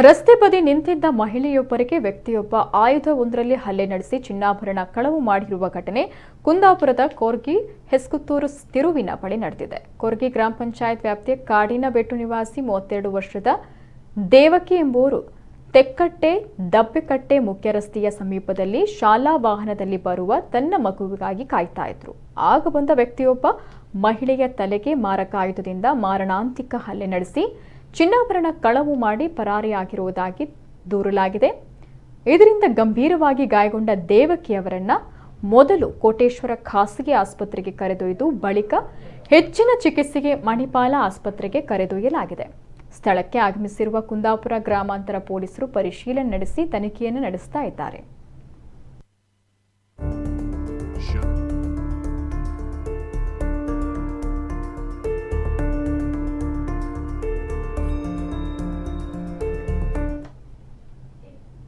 ರಸ್ತೆ ಬದಿ ನಿಂತಿದ್ದ ಮಹಿಳೆಯೊಬ್ಬರಿಗೆ ವ್ಯಕ್ತಿಯೊಬ್ಬ ಆಯುಧವೊಂದರಲ್ಲಿ ಹಲ್ಲೆ ನಡೆಸಿ ಚಿನ್ನಾಭರಣ ಕಳವು ಮಾಡಿರುವ ಘಟನೆ ಕುಂದಾಪುರದ ಕೊರ್ಗಿ ಹೆಸ್ಕುತ್ತೂರು ತಿರುವಿನ ಬಳಿ ನಡೆದಿದೆ. ಕೊರ್ಗಿ ಗ್ರಾಮ ಪಂಚಾಯತ್ ವ್ಯಾಪ್ತಿಯ ಕಾಡಿನಬೆಟ್ಟು ನಿವಾಸಿ 32 ವರ್ಷದ ದೇವಕಿ ಎಂಬುವರು ತೆಕ್ಕಟ್ಟೆ ದಬ್ಬೆಕಟ್ಟೆ ಮುಖ್ಯ ರಸ್ತೆಯ ಸಮೀಪದಲ್ಲಿ ಶಾಲಾ ವಾಹನದಲ್ಲಿ ಬರುವ ತನ್ನ ಮಗುವಿಗಾಗಿ ಕಾಯ್ತಾ ಇದ್ರು. ಆಗ ಬಂದ ವ್ಯಕ್ತಿಯೊಬ್ಬ ಮಹಿಳೆಯ ತಲೆಗೆ ಮಾರಕ ಆಯುಧದಿಂದ ಮಾರಣಾಂತಿಕ ಹಲ್ಲೆ ನಡೆಸಿ ಚಿನ್ನಾಭರಣ ಕಳವು ಮಾಡಿ ಪರಾರಿಯಾಗಿರುವುದಾಗಿ ದೂರಲಾಗಿದೆ. ಇದರಿಂದ ಗಂಭೀರವಾಗಿ ಗಾಯಗೊಂಡ ದೇವಕಿಯವರನ್ನ ಮೊದಲು ಕೋಟೇಶ್ವರ ಖಾಸಗಿ ಆಸ್ಪತ್ರೆಗೆ ಕರೆದೊಯ್ದು ಬಳಿಕ ಹೆಚ್ಚಿನ ಚಿಕಿತ್ಸೆಗೆ ಮಣಿಪಾಲ ಆಸ್ಪತ್ರೆಗೆ ಕರೆದೊಯ್ಯಲಾಗಿದೆ. ಸ್ಥಳಕ್ಕೆ ಆಗಮಿಸಿರುವ ಕುಂದಾಪುರ ಗ್ರಾಮಾಂತರ ಪೊಲೀಸರು ಪರಿಶೀಲನೆ ನಡೆಸಿ ತನಿಖೆಯನ್ನು ನಡೆಸ್ತಾ ಇದ್ದಾರೆ.